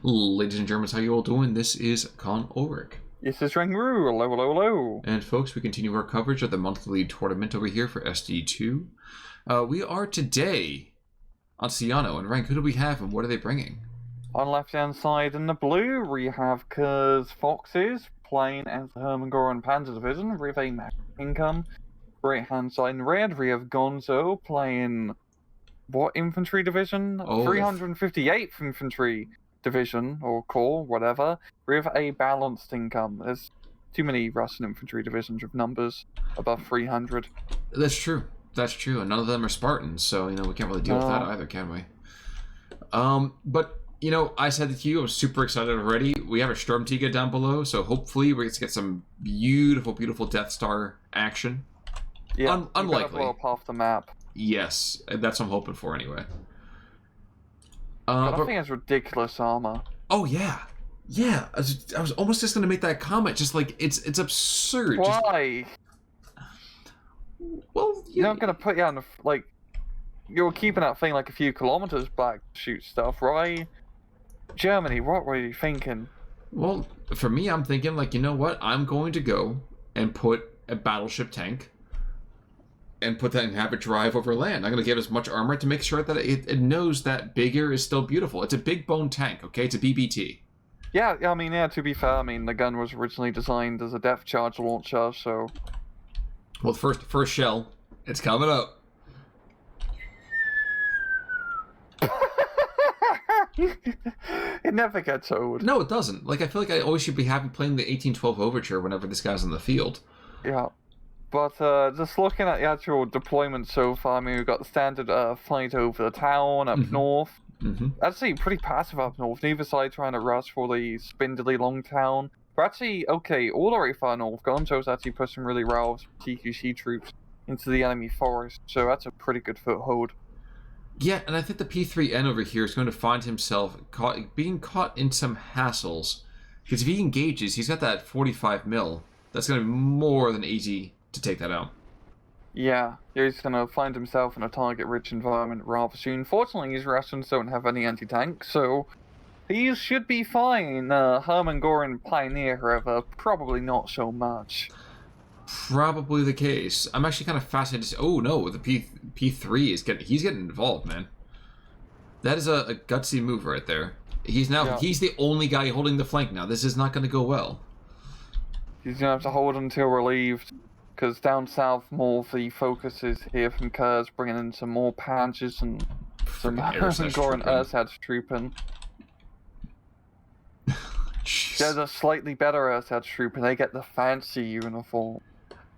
Ladies and Germans, how you all doing? This is Con Ulrich. This is Rangru. Hello, hello, hello. And folks, we continue our coverage of the monthly tournament over here for SD2. We are today on Sianno, and Rank, who do we have and what are they bringing? On the left-hand side in the blue, we have Khers Foxes playing as the Herman Goering Panzer Division with a max income. Right-hand side in red, we have Gonzo playing what infantry division? 358th Infantry Division, or Corps, whatever, with a balanced income. There's too many Russian infantry divisions with numbers above 300. That's true. That's true. And none of them are Spartans, so, we can't really deal with that either, can we? But, I said to you, I was super excited already. We have a Sturmtiger down below, so hopefully we're going to get some beautiful, beautiful Death Star action. Yeah, unlikely. Blow up half the map. Yes, that's what I'm hoping for anyway. But I think it's ridiculous armor. Oh, yeah. Yeah, I was almost just going to make that comment. Just like, it's absurd. Why? Well, you're not going to put you on the, you're keeping that thing like a few kilometers back to shoot stuff, right? Germany, what were you thinking? Well, for me, I'm thinking, you know what? I'm going to go and put a battleship tank and put that and have it drive over land. I'm going to give it as much armor to make sure that it knows that bigger is still beautiful. It's a big bone tank, okay? It's a BBT. Yeah, to be fair, the gun was originally designed as a depth charge launcher, so... Well, first shell, it's coming up. It never gets old. No, it doesn't. I feel like I always should be happy playing the 1812 Overture whenever this guy's in the field. Yeah. But just looking at the actual deployment so far, we've got the standard fight over the town up north. Actually, pretty passive up north. Neither side trying to rush for the spindly long town. But actually, okay, all the way far north, Gonzo's actually pushing really well with TQC troops into the enemy forest. So that's a pretty good foothold. Yeah, and I think the P3N over here is going to find himself being caught in some hassles. Because if he engages, he's got that 45 mil. That's going to be more than easy to take that out. Yeah, he's going to find himself in a target-rich environment rather soon. Fortunately, his Russians don't have any anti-tank, so he should be fine. Herman Goering Pioneer, however, probably not so much. Probably the case. I'm actually kind of fascinated to see... Oh, no, the P3 is he's getting involved, man. That is a gutsy move right there. He's the only guy holding the flank now. This is not going to go well. He's going to have to hold until relieved. Because down south, more of the focus is here from Khers, bringing in some more Panzers and some Goring Ersatz trooping. There's a slightly better Ersatz trooper. They get the fancy uniform.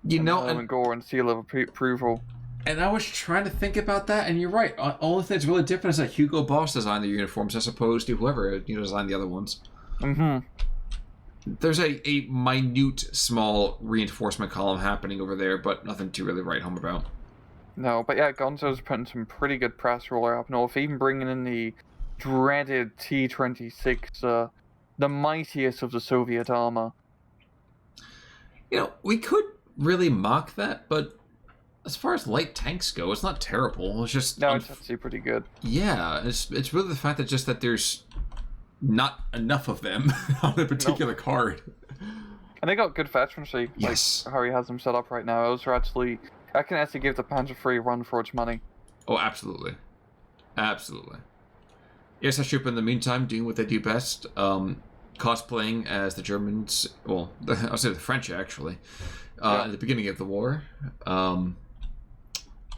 And Goring seal of approval. And I was trying to think about that, and you're right. Only thing that's really different is that Hugo Boss designed the uniforms as opposed to whoever designed the other ones. There's a minute, small reinforcement column happening over there, but nothing to really write home about. No, but yeah, Gonzo's putting some pretty good press roller up north, even bringing in the dreaded T-26, the mightiest of the Soviet armor. We could really mock that, but as far as light tanks go, it's not terrible. It's just... No, it's actually pretty good. Yeah, it's really the fact that there's not enough of them on a particular card. And they got good veterancy. Yes. Like how he has them set up right now. Those are actually... I can actually give the Panzer III a run for its money. Oh, absolutely. Absolutely. Yes, I should, in the meantime, doing what they do best. Cosplaying as the Germans... Well, I'll say the French, actually. At the beginning of the war.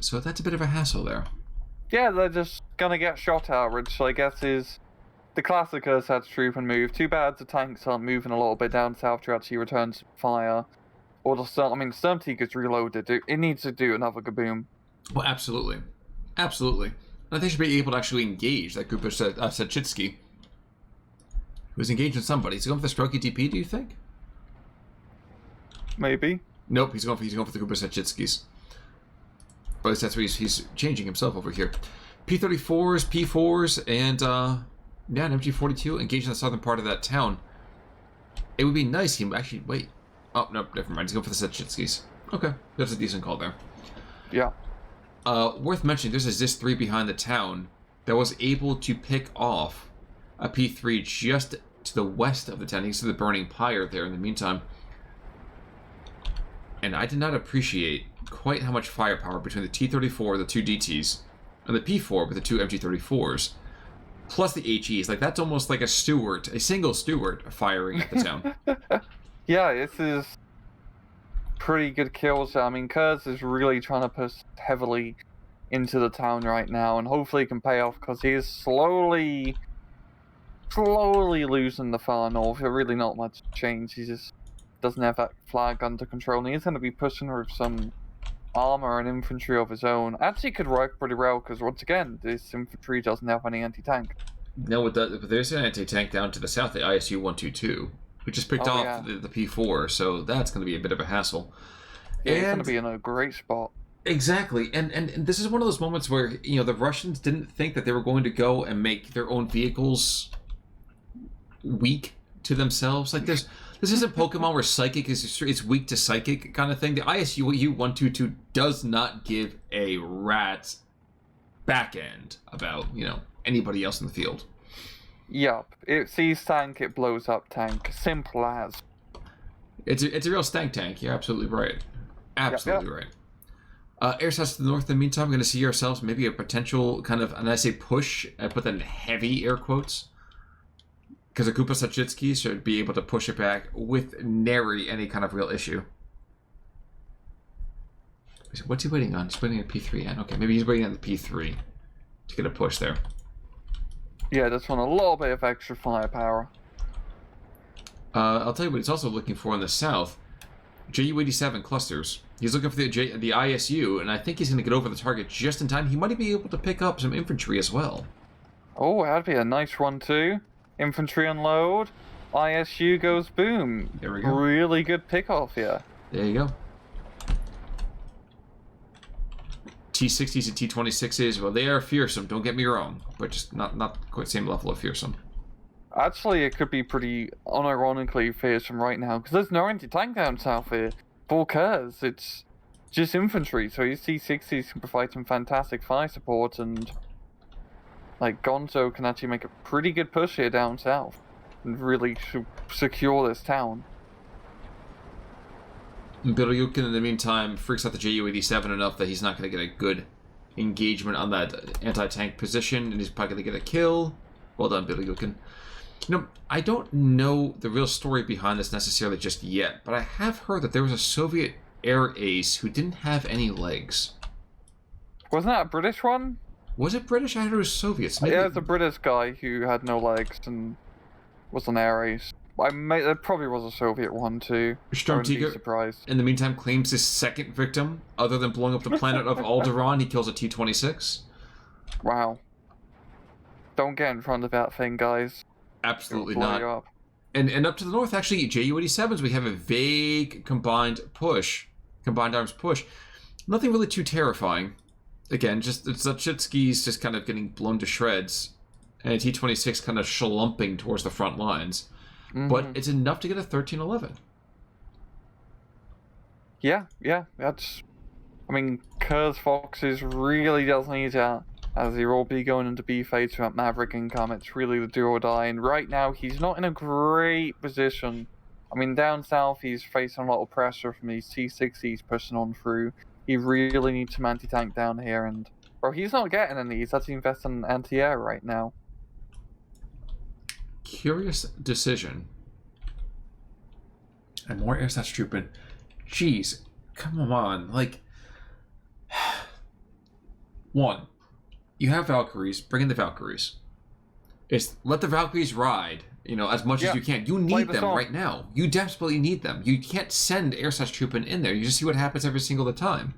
So that's a bit of a hassle there. Yeah, they're just gonna get shot at, which I guess is the classic Ersatz troop and move. Too bad the tanks aren't moving a little bit down south to actually return to fire. Or the Sturmtiger's reloaded. It needs to do another kaboom. Well, absolutely. Absolutely. I think they should be able to actually engage that group of Sachitsky. Who's engaging somebody. Is he going for the Strelky DP, do you think? Maybe. Nope, he's going for the group of Sachitskis. But that's where he's changing himself over here. P-34s, P-4s, and an MG-42 engaging the southern part of that town. It would be nice. He actually wait. Oh no, never mind. He's going for the Sachitskis. Okay, that's a decent call there. Yeah. Worth mentioning, there's a ZIS-3 behind the town that was able to pick off a P3 just to the west of the town. You can see the burning pyre there in the meantime. And I did not appreciate quite how much firepower between the T-34, the two DTs, and the P4 with the two MG-34s, plus the HEs. Like, that's almost like a single Stewart firing at the town. Yeah, this is pretty good kills. I mean, Khers is really trying to push heavily into the town right now, and hopefully it can pay off, because he is slowly losing the far north. Really not much change. He just doesn't have that flag under control, and he's going to be pushing with some armor and infantry of his own. Actually could work pretty well, because once again, this infantry doesn't have any anti-tank. No, but there's an anti-tank down to the south, the ISU 122, who just picked off the P4, so that's going to be a bit of a hassle. Yeah, he's going to be in a great spot. Exactly, and this is one of those moments where, you know, the Russians didn't think that they were going to go and make their own vehicles weak to themselves. Like, this isn't Pokemon where psychic is weak to psychic kind of thing. The ISU 122 does not give a rat's back end about, you know, anybody else in the field. Yup, it sees tank, it blows up tank. Simple as. It's a real stank tank. You're absolutely right. Absolutely right. Air shots to the north in the meantime, we're going to see ourselves maybe a potential kind of, and I say push, I put that in heavy air quotes, because Akupa Sachitsky should be able to push it back with nary any kind of real issue. What's he waiting on? He's waiting on P3 N. Okay, maybe he's waiting on the P3 to get a push there. Yeah, just want a little bit of extra firepower. I'll tell you what he's also looking for in the south. Ju-87 clusters. He's looking for the ISU, and I think he's going to get over the target just in time. He might be able to pick up some infantry as well. Oh, that'd be a nice one too. Infantry unload, ISU goes boom. There we go. Really good pick-off here. There you go. T-60s and T-26s, well, they are fearsome, don't get me wrong, but just not quite the same level of fearsome. Actually, it could be pretty unironically fearsome right now, because there's no anti-tank down south here. For Khers, it's just infantry, so these T-60s can provide some fantastic fire support, and like Gonzo can actually make a pretty good push here down south, and really secure this town. Biryukin, in the meantime, freaks out the Ju-87 enough that he's not going to get a good engagement on that anti-tank position, and he's probably going to get a kill. Well done, Biryukin. You know, I don't know the real story behind this necessarily just yet, but I have heard that there was a Soviet air ace who didn't have any legs. Wasn't that a British one? Was it British? I heard it was Soviets. Maybe... Yeah, it's a British guy who had no legs and was an air ace. There probably was a Soviet one too. Stormtiger, surprised. In the meantime, claims his second victim. Other than blowing up the planet of Alderaan, he kills a T-26. Wow. Don't get in front of that thing, guys. Absolutely not. And up to the north, actually, Ju-87s, we have a vague combined arms push. Nothing really too terrifying. Again, just Zachitsky's just kind of getting blown to shreds, and a T-26 kind of schlumping towards the front lines. Mm-hmm. But it's enough to get a 13-11. Yeah, that's... I mean, Khers Foxes really does need that, as he will be going into B phase with Maverick income. It's really the do or die, and right now he's not in a great position. I mean, down south he's facing a lot of pressure from these T-60s pushing on through. He really needs some anti-tank down here, and... Bro, he's not getting any. He's actually investing in anti-air right now. Curious decision. And more air stats trooping. Jeez, come on. Like, one, you have Valkyries. Bring in the Valkyries. Let the Valkyries ride, you know, as much as you can. You need them right now. You desperately need them. You can't send air stats trooping in there. You just see what happens every single time.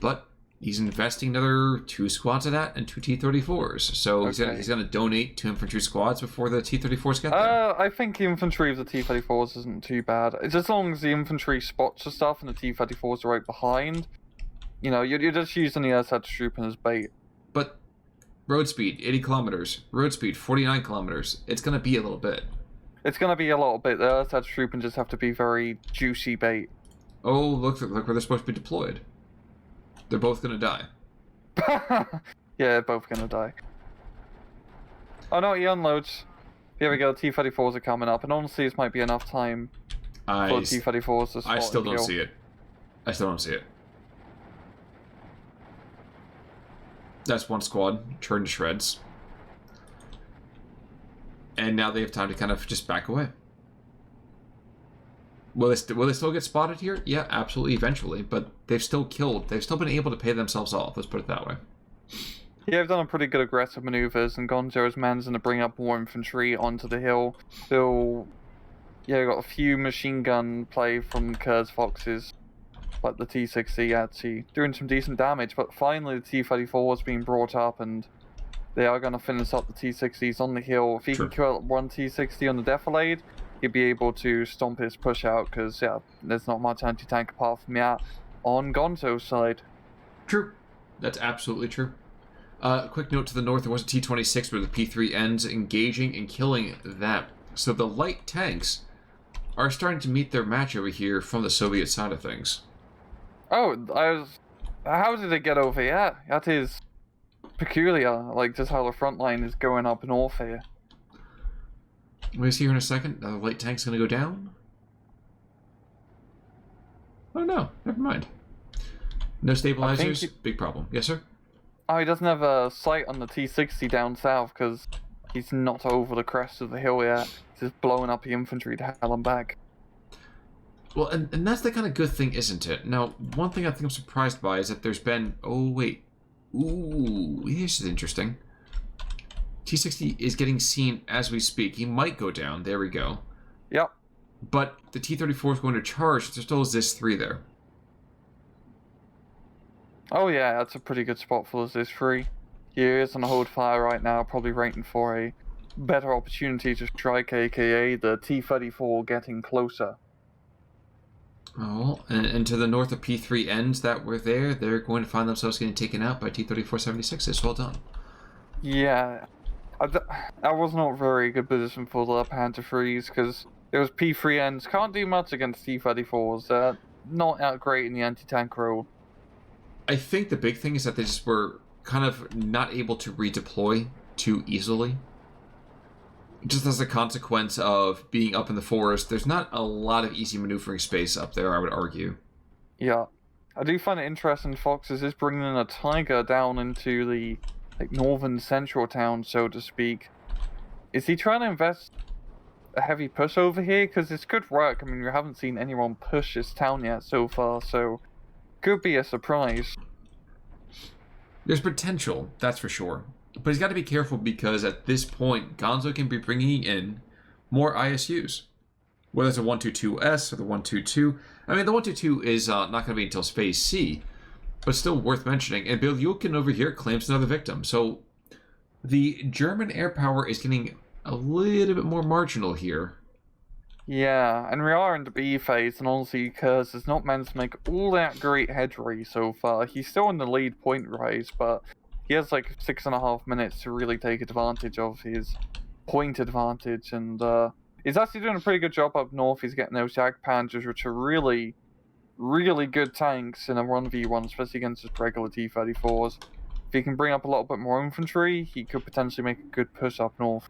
But he's investing another 2 squads of that and 2 T-34s. So he's going to donate 2 infantry squads before the T-34s get there. I think the infantry of the T-34s isn't too bad. It's as long as the infantry spots the stuff and the T-34s are right behind. You know, you're just using the air trooping as bait. But road speed, 80 kilometers. Road speed, 49 kilometers. It's going to be a little bit. It's going to be a little bit. The air trooping just have to be very juicy bait. Oh, look where they're supposed to be deployed. They're both going to die. Yeah, they're both going to die. Oh no, he unloads. Here we go, T-34s are coming up, and honestly this might be enough time for T-34s to spot I still and don't kill. see it. I still don't see it. That's one squad, turned to shreds. And now they have time to kind of just back away. Will they still get spotted here? Yeah, absolutely, eventually. But they've still killed. They've still been able to pay themselves off. Let's put it that way. Yeah, they've done a pretty good aggressive maneuvers, and Gonzo's managing to bring up more infantry onto the hill. Still, yeah, got a few machine gun play from Khers Foxes. But the T-60 actually doing some decent damage. But finally the T-34 is being brought up, and they are going to finish up the T-60s on the hill. If he can kill one T-60 on the defilade, he'd be able to stomp his push out, because, yeah, there's not much anti-tank apart from that on Gonzo's side. True. That's absolutely true. Quick note to the north, there was a T-26 where the P-3 ends engaging and killing that. So the light tanks are starting to meet their match over here from the Soviet side of things. Oh, how did it get over here? That is peculiar, like just how the front line is going up north here. We'll see here in a second. The light tank's going to go down. Oh no, never mind. No stabilizers, big problem. Yes, sir? Oh, he doesn't have a sight on the T-60 down south because he's not over the crest of the hill yet. He's just blowing up the infantry to hell and back. Well, and that's the kind of good thing, isn't it? Now, one thing I think I'm surprised by is that there's been... Oh, wait. Ooh, this is interesting. T-60 is getting seen as we speak. He might go down. There we go. Yep. But the T-34 is going to charge. There still is this 3 there. Oh yeah, that's a pretty good spot for this 3. He is on a hold fire right now, probably waiting for a better opportunity to strike, aka the T-34 getting closer. Oh, and to the north of P3 ends that were there, they're going to find themselves getting taken out by T-34-76s. Well done. Yeah. That was not a very good position for the Panther 3s, because it was P3 ends. Can't do much against T-34s. Not that great in the anti-tank role. I think the big thing is that they just were kind of not able to redeploy too easily. Just as a consequence of being up in the forest, there's not a lot of easy maneuvering space up there, I would argue. Yeah. I do find it interesting Foxes is bringing in a Tiger down into the northern central town, so to speak. Is he trying to invest a heavy push over here? Because this could work. I mean, we haven't seen anyone push this town yet so far, so could be a surprise. There's potential, that's for sure. But he's got to be careful because at this point, Gonzo can be bringing in more ISUs. Whether it's a 122S or the 122. I mean, the 122 is not going to be until Phase C, but still worth mentioning. And Bilyukin over here claims another victim. So the German air power is getting a little bit more marginal here. Yeah, and we are in the B phase, and honestly, Khers has not managed to make all that great headway so far. He's still in the lead point rise, but he has like 6.5 minutes to really take advantage of his point advantage, and he's actually doing a pretty good job up north. He's getting those Jag Panzers, which are really, really good tanks in a 1v1, especially against his regular T-34s. If he can bring up a little bit more infantry, he could potentially make a good push up north.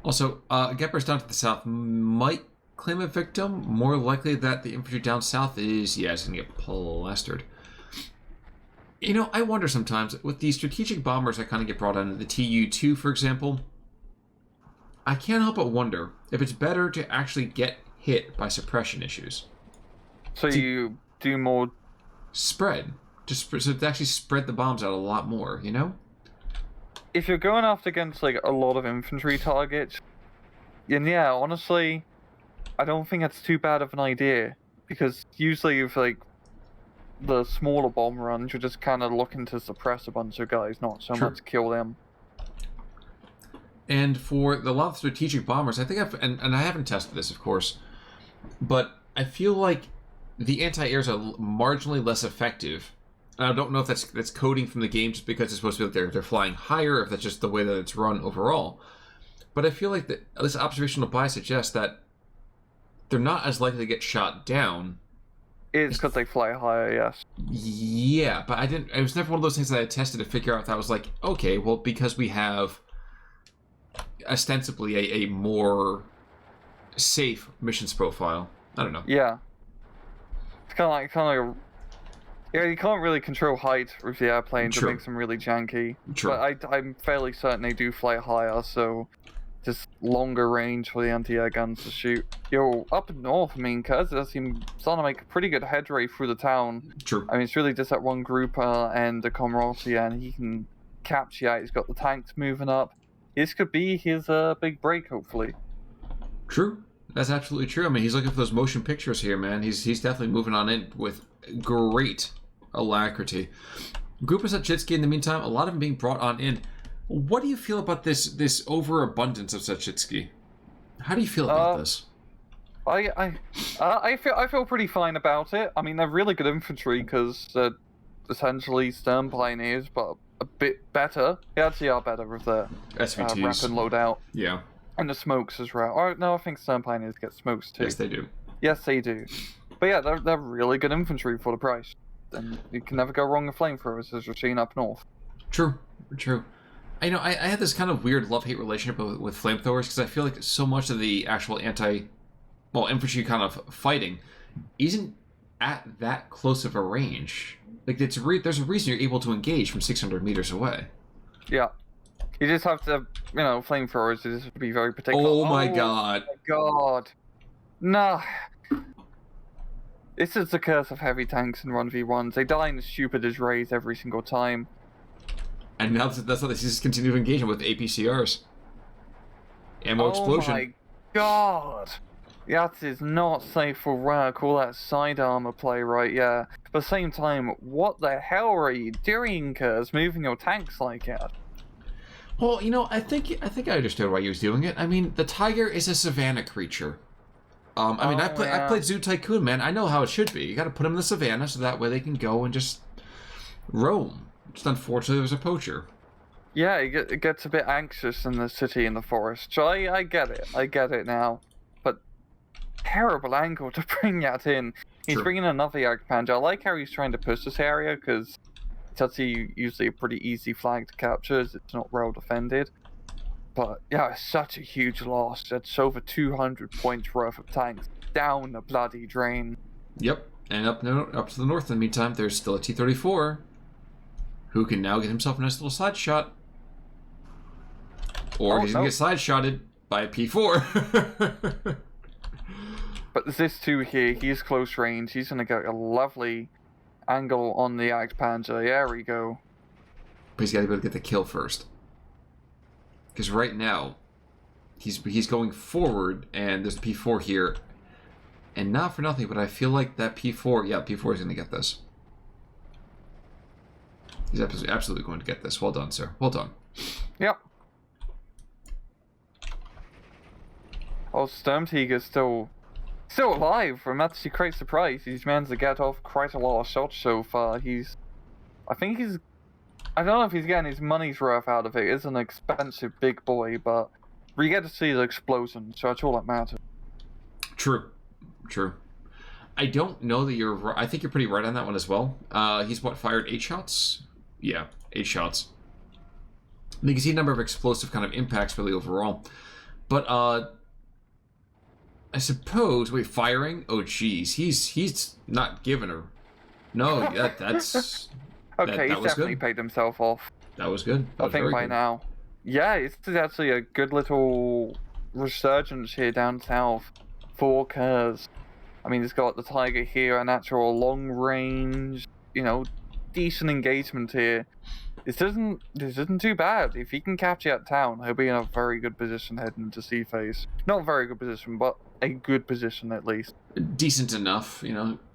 Also, Geppers down to the south might claim a victim. More likely that the infantry down south is, yeah, it's going to get plastered. You know, I wonder sometimes, with these strategic bombers that kind of get brought in, the Tu-2, for example, I can't help but wonder if it's better to actually get hit by suppression issues. So you do more... Spread. Just so to actually spread the bombs out a lot more, you know? If you're going after against, like, a lot of infantry targets, then yeah, honestly, I don't think that's too bad of an idea. Because usually with, like, the smaller bomb runs, you're just kind of looking to suppress a bunch of guys, not so much kill them. And for the lot of strategic bombers, I think and I haven't tested this, of course, but I feel like the anti-airs are marginally less effective. And I don't know if that's coding from the game just because it's supposed to be like they're flying higher, or if that's just the way that it's run overall. But I feel like this observational bias suggests that they're not as likely to get shot down. It's because they fly higher, yes. Yeah, but it was never one of those things that I tested to figure out if I was like, okay, well, because we have ostensibly a more safe missions profile. I don't know. Yeah. It's kind of like yeah, you can't really control height with the airplanes. True. It makes them really janky. True. But I'm fairly certain they do fly higher, so just longer range for the anti-air guns to shoot. Yo, up north, I mean, Khers does seem starting to make a pretty good headway through the town. True. I mean, it's really just that one group and the Comrade, and he can capture it. He's got the tanks moving up. This could be his big break, hopefully. True. That's absolutely true. I mean, he's looking for those motion pictures here, man. He's definitely moving on in with great alacrity. Group of Sachitsky, in the meantime, a lot of them being brought on in. What do you feel about this overabundance of Sachitsky? How do you feel about this? I feel pretty fine about it. I mean, they're really good infantry because they're essentially stern pioneers, but a bit better. They actually are better with their SVTs. rapid loadout. Yeah. And the smokes as well. Or, no, I think stern pioneers get smokes too. Yes, they do. Yes, they do. But yeah, they're really good infantry for the price. And you can never go wrong with flamethrowers, as we're seeing up north. True. I had this kind of weird love-hate relationship with flamethrowers because I feel like so much of the actual infantry kind of fighting isn't at that close of a range. Like, there's a reason you're able to engage from 600 meters away. Yeah. You just have to, flamethrowers just be very particular. Oh my god. Oh my god. Nah. This is the curse of heavy tanks and 1v1s. They die in the stupidest raids every single time. And now that's how they see this continued engagement with APCRs. Ammo explosion. Oh my god. That is not safe for work. All that side armor play, right? Yeah. But at the same time, what the hell are you doing, Khers, moving your tanks like that? Well, I think I understood why he was doing it. I mean, the tiger is a savannah creature. I played Zoo Tycoon, man. I know how it should be. You got to put them in the savannah so that way they can go and just roam. Just unfortunately, there's a poacher. Yeah, it gets a bit anxious in the city and the forest. So I get it. I get it now. But terrible angle to bring that in. He's bringing another Jagdpanzer. I like how he's trying to push this area because it's actually usually a pretty easy flag to capture as it's not well defended. But yeah, it's such a huge loss. That's over 200 points worth of tanks down the bloody drain. Yep, and up to the north in the meantime, there's still a T-34 who can now get himself a nice little side shot. Or he's going to get side shotted by a P4. But this two here, he's close range. He's going to get a lovely angle on the Jagdpanzer. There we go. But he's got to be able to get the kill first. Because right now, he's going forward, and there's a P4 here. And not for nothing, but I feel like that P4... Yeah, P4 is going to get this. He's absolutely going to get this. Well done, sir. Well done. Yep. Oh, Sturmtiger's still alive. I'm actually quite surprised. He's managed to get off quite a lot of shots so far. I don't know if he's getting his money's worth out of it. It's an expensive big boy, but we get to see the explosion, so that's all that matters. True. I don't know that you're right. I think you're pretty right on that one as well. He's fired 8 shots? Yeah, 8 shots. You can see a number of explosive kind of impacts really overall. But I suppose firing? Oh geez, he's not giving her. No, that's okay, he's definitely paid himself off. That was good. I think by now. Yeah, it's actually a good little resurgence here down south for Khers. I mean, he's got the Tiger here, a natural long range, decent engagement here. This isn't too bad. If he can capture that town, he'll be in a very good position heading into sea phase. Not a very good position, but a good position at least. Decent enough,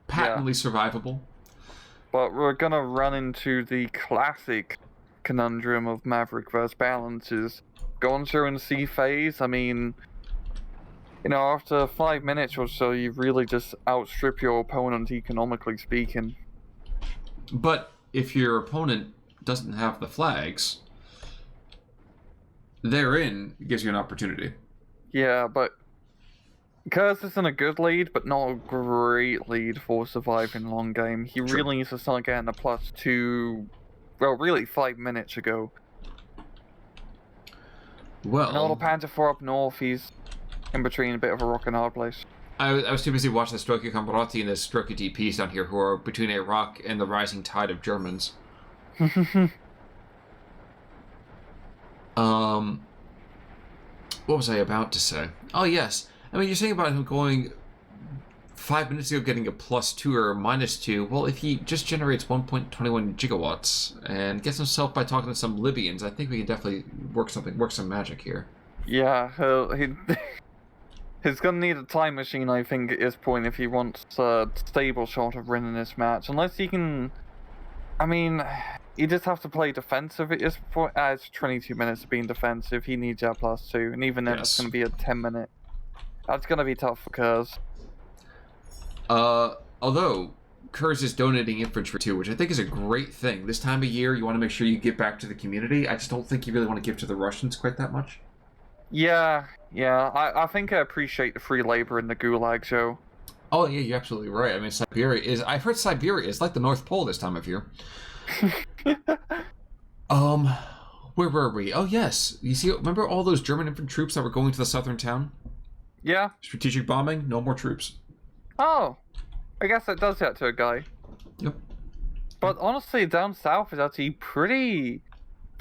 patently survivable. But we're gonna run into the classic conundrum of Maverick versus balances. Gonzo in sea phase, I mean, after 5 minutes or so, you really just outstrip your opponent economically speaking. But if your opponent doesn't have the flags, therein gives you an opportunity. Yeah, but Khers is in a good lead, but not a great lead for surviving long game. He really needs to start getting a +2, well, really 5 minutes ago. And all the Well, Panther 4 up north, he's in between a bit of a rock and hard place. I was too busy watching the Strelkovy Comparati and the Strelkovy DPs down here, who are between a rock and the rising tide of Germans. What was I about to say? Oh, yes. I mean, you're saying about him going 5 minutes ago getting a +2 or -2. Well, if he just generates 1.21 gigawatts and gets himself by talking to some Libyans, I think we can definitely work some magic here. Yeah, he's gonna need a time machine, I think, at this point if he wants a stable shot of winning this match. Unless he can... I mean, you just have to play defensive at this point. It's 22 minutes of being defensive. He needs that +2, and even then it's gonna be a 10-minute. That's gonna be tough for Khers. Although Khers is donating infantry too, which I think is a great thing. This time of year, you want to make sure you give back to the community. I just don't think you really want to give to the Russians quite that much. Yeah. I think I appreciate the free labor in the Gulag show. Oh yeah, you're absolutely right. I mean, Siberia is. I've heard Siberia is like the North Pole this time of year. Where were we? Oh yes, you see. Remember all those German infantry troops that were going to the southern town? Yeah. Strategic bombing. No more troops. Oh, I guess that does that to a guy. Yep. But honestly, down south is actually pretty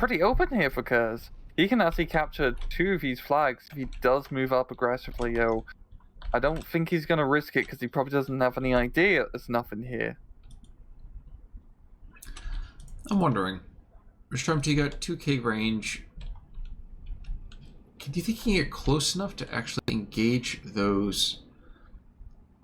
open here for Khers. He can actually capture 2 of these flags if he does move up aggressively, yo. I don't think he's gonna risk it because he probably doesn't have any idea there's nothing here. I'm wondering. Strelkovy 2K range. Do you think he can get close enough to actually engage those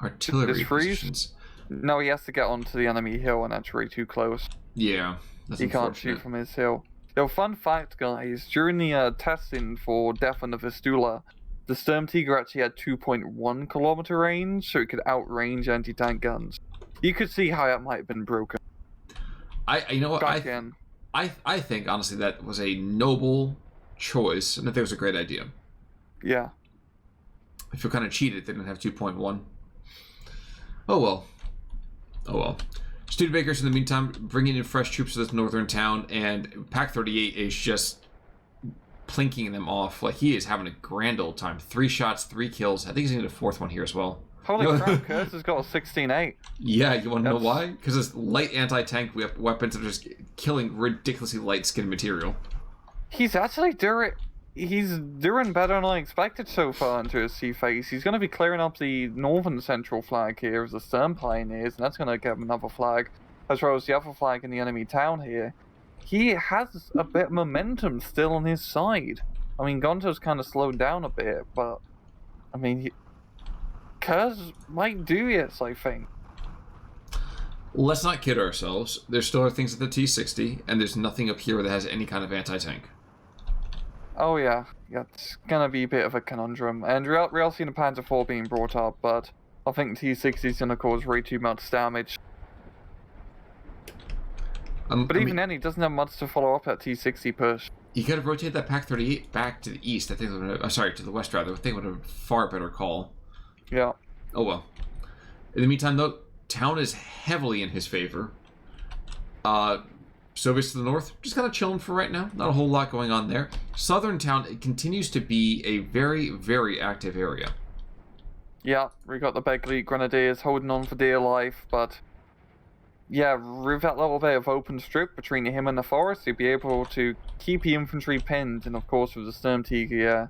artillery positions? No, he has to get onto the enemy hill, and that's way too close. Yeah, that's he can't shoot from his hill. Yo, fun fact, guys, during the testing for Death on the Vistula, the Sturmtiger actually had 2.1 kilometer range, so it could outrange anti-tank guns. You could see how that might have been broken. You know what, I think, honestly, that was a noble choice, and I think it was a great idea. Yeah. I feel kind of cheated they didn't have 2.1. Oh well. Studebakers, in the meantime, bringing in fresh troops to this northern town, and Pack 38 is just plinking them off. Like, he is having a grand old time. 3 shots, 3 kills. I think he's going to get a 4th one here as well. Holy crap, Khers has got a 16-8. Yeah, you want to know why? Because his light anti-tank weapons are just killing ridiculously light skin material. He's actually he's doing better than I expected so far into his sea phase. He's going to be clearing up the northern central flag here as the Stern Pioneers, and that's going to give him another flag, as well as the other flag in the enemy town here. He has a bit of momentum still on his side. I mean, Gonzo's kind of slowed down a bit, but I mean, Khers might do this, I think. Let's not kid ourselves. There still are things at the T-60, and there's nothing up here that has any kind of anti-tank. Oh yeah, it's gonna be a bit of a conundrum. And we're also seeing the Panzer IV being brought up, but I think the T-60 is gonna cause way too much damage. But even then, he doesn't have much to follow up that T-60 push. You could have rotated that Pack 38 back to the east. I think it would have, sorry, to the west rather. I think it would have been a far better call. Yeah. Oh well. In the meantime, though, town is heavily in his favor. Soviets to the north, just kind of chilling for right now. Not a whole lot going on there. Southern town, it continues to be a very, very active area. Yeah, we got the Begley Grenadiers holding on for dear life, but yeah, with that little bit of open strip between him and the forest, he'd be able to keep the infantry pinned, and of course with the Sturmtiger,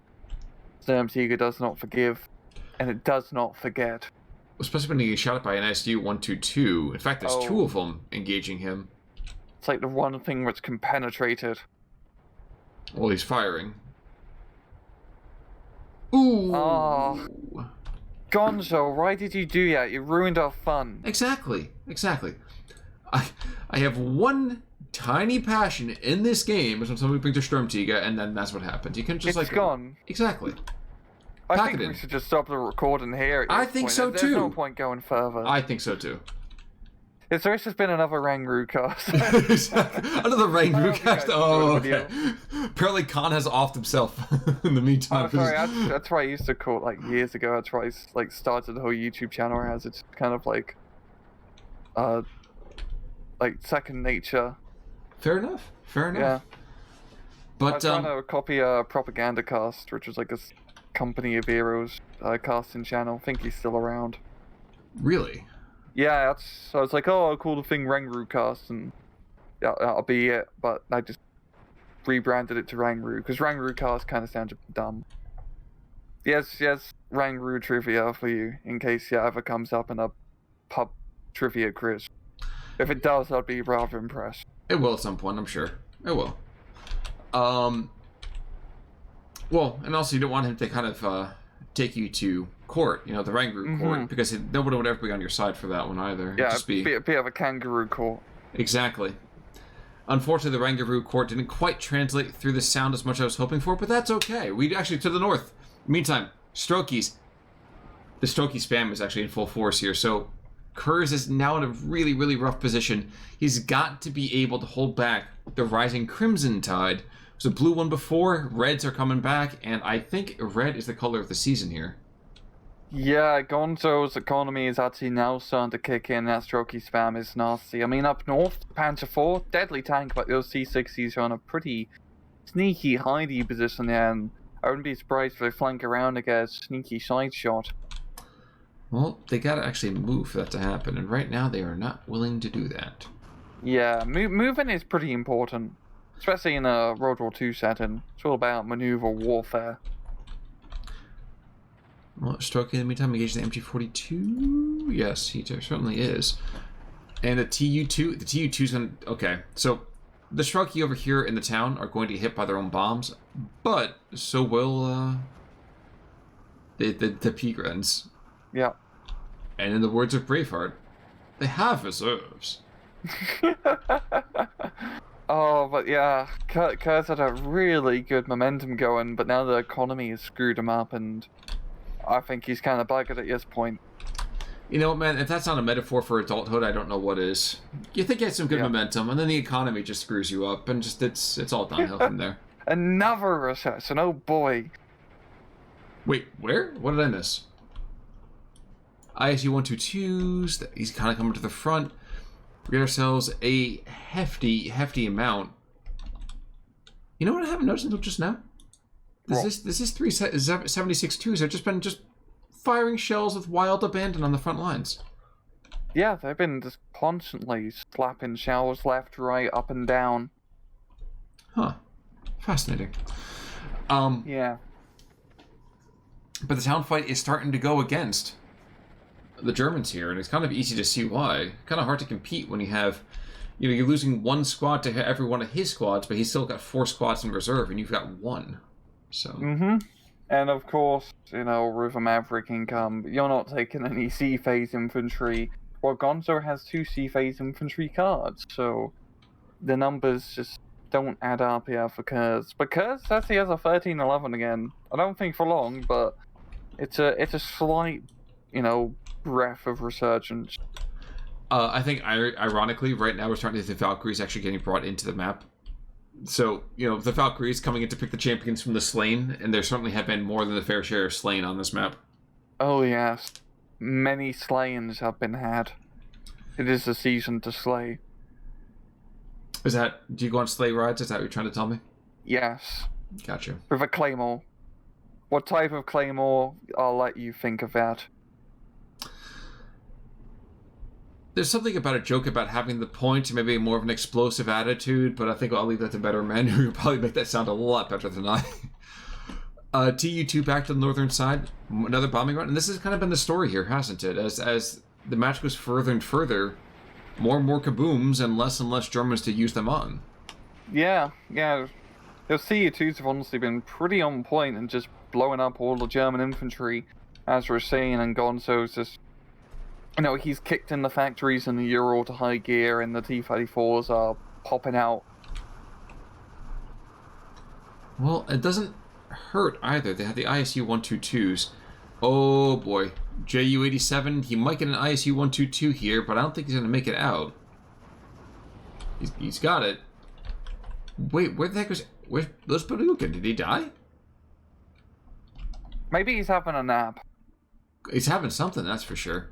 Sturmtiger does not forgive, and it does not forget. Especially when he gets shot at by an SU-122. In fact, there's 2 of them engaging him. It's like the one thing which can penetrate it. Well, he's firing. Ooh! Oh. Gonzo, why did you do that? You ruined our fun. Exactly. I have one tiny passion in this game is when somebody brings a Sturmtiger, and then that's what happens. You can just it's gone. Exactly. I think we should just stop the recording here. I think so too. There's no point going further. I think so too. It's always just been another Rangru cast. Another Rangru cast? Oh, okay. Apparently Khan has offed himself in the meantime. Oh, sorry, that's why I used to call it, like, years ago. That's why I started the whole YouTube channel as it's kind of like second nature. Fair enough. Yeah. But, I was trying to copy a propaganda cast, which was like a company of heroes casting channel. I think he's still around. Really? Yeah, so I was like, oh, I'll call the thing Rangru cast, and yeah, that'll be it. But I just rebranded it to Rangru, because Rangru cast kind of sounds a bit dumb. Yes, Rangru trivia for you, in case it ever comes up in a pub trivia quiz. If it does, I'd be rather impressed. It will at some point, I'm sure. It will. Well, and also you don't want him to kind of take you to court, the Rangru court, because nobody would ever be on your side for that one either. Yeah, It'd just be a bit of a kangaroo court. Exactly. Unfortunately, the Ranguru court didn't quite translate through the sound as much as I was hoping for, but that's okay. We actually to the north. Meantime, Strokies. The Strokey spam is actually in full force here, so Khers is now in a really, really rough position. He's got to be able to hold back the rising Crimson Tide. There's a blue one before, reds are coming back, and I think red is the color of the season here. Yeah, Gonzo's economy is actually now starting to kick in. That Strokey spam is nasty. I mean, up north, Panzer IV, deadly tank, but those C-60s are on a pretty sneaky, hidey position there, and I wouldn't be surprised if they flank around to get a sneaky side shot. Well, they gotta actually move for that to happen, and right now they are not willing to do that. Yeah, moving is pretty important, especially in a World War II setting. It's all about maneuver warfare. Well, Strokey in the meantime engaged the MG42. Yes, he certainly is. And the TU2's gonna... Okay, so the Strokey over here in the town are going to get hit by their own bombs, but so will the Pigrens. Yeah. And in the words of Braveheart, they have reserves. Oh, but yeah, Khers had a really good momentum going, but now the economy has screwed him up, and I think he's kind of buggered at this point. You know what, man? If that's not a metaphor for adulthood, I don't know what is. You think you had some good momentum, and then the economy just screws you up, and just it's all downhill from there. Another recession, oh boy. Wait, where? What did I miss? ISU 122s. He's kind of coming to the front. We get ourselves a hefty amount. You know what I haven't noticed until just now? This is 376 twos. They've just been firing shells with wild abandon on the front lines. Yeah, they've been just constantly slapping shells left, right, up and down. Huh. Fascinating. Yeah. But the town fight is starting to go against the Germans here, and it's kind of easy to see why. Kind of hard to compete when you have, you're losing one squad to every one of his squads, but he's still got 4 squads in reserve, and you've got 1. So. And of course, with a Maverick income, you're not taking any C-phase infantry. Well, Gonzo has 2 C-phase infantry cards, so the numbers just don't add up here for Khers. But Khers says he has a 13-11 again. I don't think for long, but it's a slight, breath of resurgence. I think, ironically, right now we're starting to see the Valkyries actually getting brought into the map. So, the Valkyries coming in to pick the champions from the slain, and there certainly have been more than the fair share of slain on this map. Oh yes, many slayings have been had. It is the season to slay. Do you go on sleigh rides? Is that what you're trying to tell me? Yes. Gotcha. With a claymore. What type of claymore? I'll let you think of that. There's something about a joke about having the point, maybe more of an explosive attitude, but I think I'll leave that to better men who will probably make that sound a lot better than I. TU2 back to the northern side, another bombing run, and this has kind of been the story here, hasn't it? As the match goes further and further, more and more kabooms and less Germans to use them on. Yeah. Those TU2s have honestly been pretty on point and just blowing up all the German infantry, as we're seeing, and Gonzo's just... he's kicked in the factories in the Ural to high gear, and the T-34s are popping out. Well, it doesn't hurt either. They have the ISU 122s. Oh boy. JU-87, he might get an ISU 122 here, but I don't think he's going to make it out. He's got it. Wait, where the heck was... Where's Barukin? Did he die? Maybe he's having a nap. He's having something, that's for sure.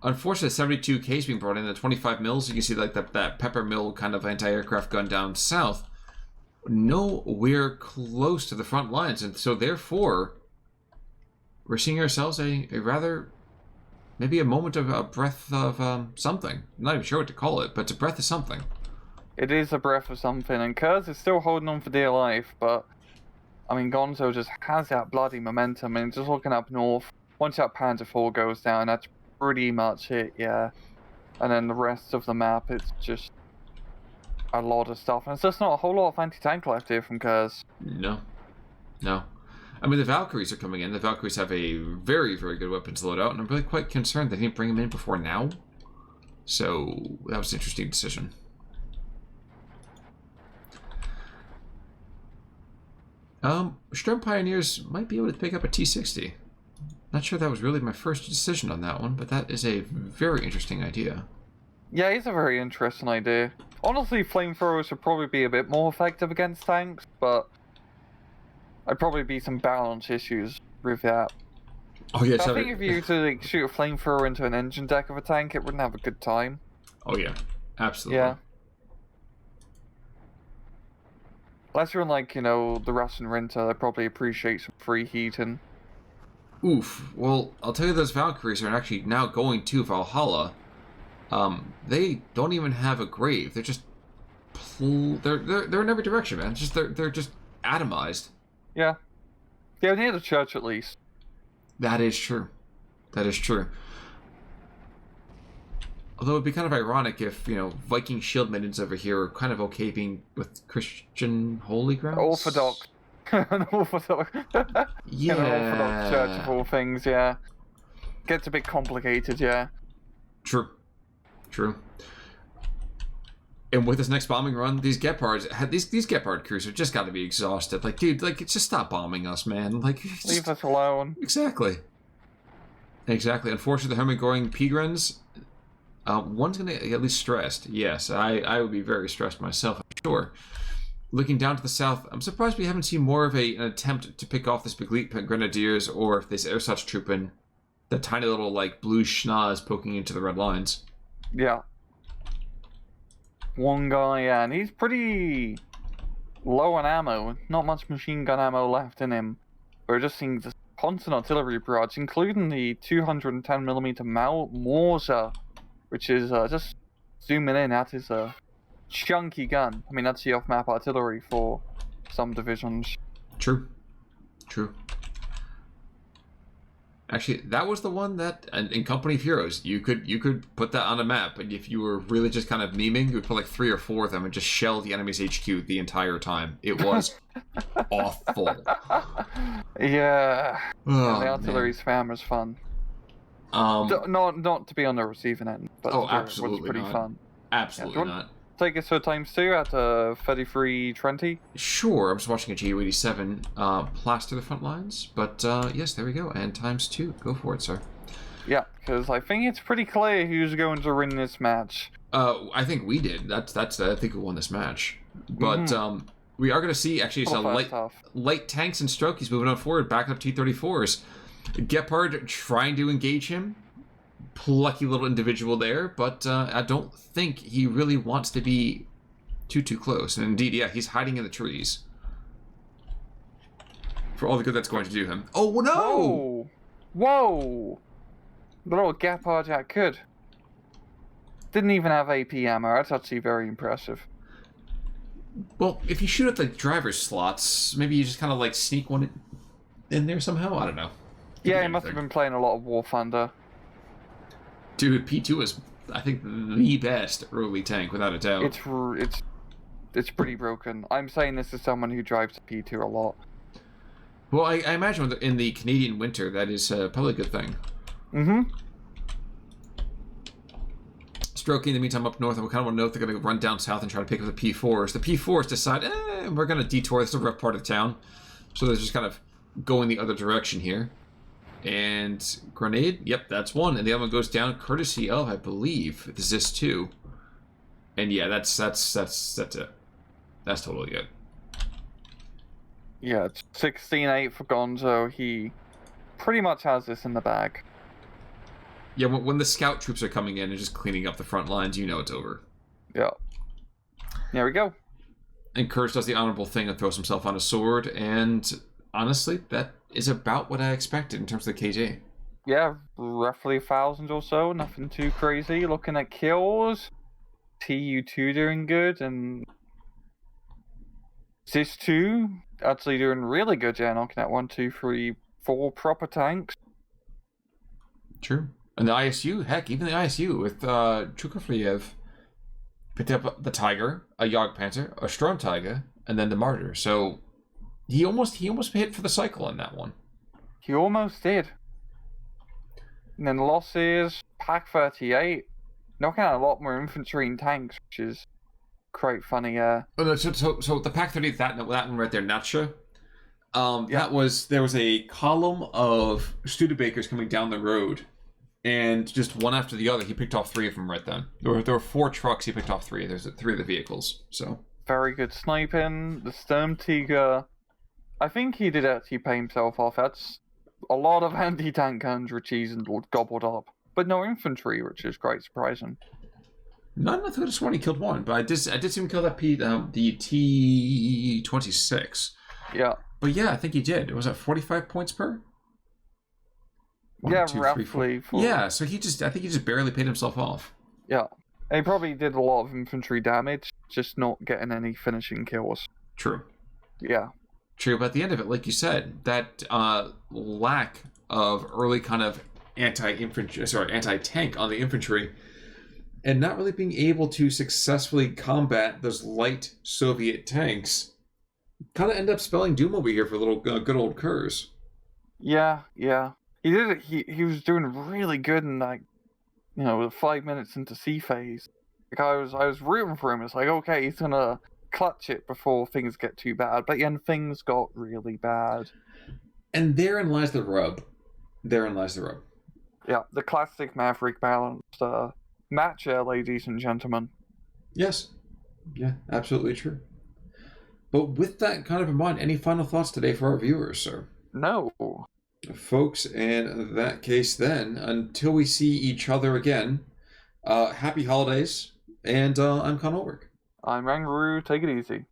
Unfortunately, 72K is being brought in at 25 mils. You can see like that pepper mill kind of anti-aircraft gun down south. nowhere close to the front lines, and so therefore we're seeing ourselves a rather, maybe a moment of a breath of something. I'm not even sure what to call it, but it's a breath of something. It is a breath of something, and Khers is still holding on for dear life, but I mean, Gonzo just has that bloody momentum, and just looking up north, once that Panzer IV goes down, that's pretty much it, yeah. And then the rest of the map, it's just a lot of stuff, and it's just not a whole lot of anti-tank left here from Khers. No. I mean, the Valkyries are coming in. The Valkyries have a very, very good weapons loadout, and I'm really quite concerned they didn't bring them in before now. So, that was an interesting decision. Strom Pioneers might be able to pick up a T-60. Not sure that was really my first decision on that one, but that is a very interesting idea. Yeah, it's a very interesting idea. Honestly, flamethrowers would probably be a bit more effective against tanks, but I'd probably be some balance issues with that. Oh yeah, I think if you were to like, shoot a flamethrower into an engine deck of a tank, it wouldn't have a good time. Oh yeah, absolutely. Yeah. Unless you're in, like, you know, the Russian winter, they probably appreciate some free heating. Oof. Well, I'll tell you, those Valkyries are actually now going to Valhalla. They don't even have a grave. They're just they're in every direction, man. They're just atomized. Yeah. Yeah, near the church at least. That is true. That is true. Although it'd be kind of ironic if, you know, Viking shield maidens over here are kind of okay being with Christian holy grounds. Orthodox. An Orthodox. Yeah. An Orthodox church of all things, yeah. Gets a bit complicated, yeah. True. And with this next bombing run, these Gepards, these Gepard crews have just got to be exhausted. Like, dude, like, just stop bombing us, man. Like, just... leave us alone. Exactly. Unfortunately, the Herman Goering Pigrens, one's going to get at least stressed. Yes, I would be very stressed myself, I'm sure. Looking down to the south, I'm surprised we haven't seen more of an attempt to pick off this Begleit Grenadiers or if this Ersatz troop in the tiny little, like, blue schnoz poking into the red lines. Yeah. One guy, yeah, and he's pretty low on ammo. Not much machine gun ammo left in him. We're just seeing this constant artillery barrage, including the 210mm Morsa, which is just zooming in. That is a chunky gun. I mean, that's the off-map artillery for some divisions. True. Actually, that was the one that, in Company of Heroes, you could put that on a map, and if you were really just kind of memeing, you would put like 3 or 4 of them and just shell the enemy's HQ the entire time. It was awful. Yeah. Oh, the artillery spam was fun. Not to be on the receiving end, but absolutely it was pretty not. fun. Absolutely not. Take us to ×2 at 3320. Sure, I'm just watching a Ju-87 plaster the front lines, but yes, there we go, and ×2. Go for it, sir. Yeah, because I think it's pretty clear who's going to win this match. I think we did. I think we won this match, but we are going to see actually some light tanks and Strokies moving on forward, backing up T-34s. Gepard trying to engage him. Plucky little individual there, but I don't think he really wants to be too close. And indeed, yeah, he's hiding in the trees. For all the good that's going to do him. Oh, no! Whoa! The little Gepard Jack could. Didn't even have AP ammo. That's actually very impressive. Well, if you shoot at the driver's slots, maybe you just kind of like sneak one in there somehow? I don't know. Yeah, he must have been playing a lot of War Thunder. Dude, P2 is, I think, the best early tank, without a doubt. It's pretty broken. I'm saying this as someone who drives a P2 a lot. Well, I imagine in the Canadian winter, that is probably a good thing. Mm-hmm. Strokey, in the meantime, up north, I kind of want to know if they're going to run down south and try to pick up the P4s. The P4s decide, we're going to detour. This is a rough part of town. So they're just kind of going the other direction here. And grenade, yep, that's one. And the other one goes down courtesy of, I believe, the Zis-2. And yeah, that's it. That's totally good. Yeah, it's 16-8 for Gonzo. He pretty much has this in the bag. Yeah, when the scout troops are coming in and just cleaning up the front lines, you know it's over. Yeah. There we go. And Khers does the honorable thing and throws himself on a sword, and honestly, that is about what I expected in terms of the KJ. Yeah, roughly 1,000 or so, nothing too crazy. Looking at kills, TU2 doing good, and Sis2 actually doing really good, yeah, knocking out 1, 2, 3, 4 proper tanks. True. And the ISU, heck, even the ISU with Chukafliev picked up the Tiger, a Jagdpanther, a Storm Tiger, and then the Martyr. So he almost hit for the cycle in that one. He almost did. And then losses, Pack 38, knocking out a lot more infantry and tanks, which is quite funny. Oh, no, so the Pack 38, that one right there, Natsha. There was a column of Studebakers coming down the road, and just one after the other, he picked off 3 of them right then. There were 4 trucks, he picked off 3. There's 3 of the vehicles, so. Very good sniping. The Sturm Tiger, I think he did actually pay himself off. That's a lot of anti-tank guns which he's gobbled up. But no infantry, which is quite surprising. Not enough to sworn he killed 1, but I did see him kill that the T-26. Yeah. But yeah, I think he did. Was that 45 points per? 1, 2, roughly. 3, yeah, so I think he just barely paid himself off. Yeah. And he probably did a lot of infantry damage, just not getting any finishing kills. True. Yeah. True, but at the end of it, like you said, that lack of early kind of anti-tank on the infantry, and not really being able to successfully combat those light Soviet tanks, kind of end up spelling doom over here for little good old Khers. Yeah. He did it. He was doing really good in the 5 minutes into C phase. Like I was rooting for him. It's like, okay, he's gonna clutch it before things get too bad. But then things got really bad. And therein lies the rub. Yeah, the classic Maverick balanced match here, ladies and gentlemen. Yes. Yeah, absolutely true. But with that kind of in mind, any final thoughts today for our viewers, sir? No. Folks, in that case then, until we see each other again, happy holidays, and I'm Con Ulrich. I'm Rangaroo, take it easy.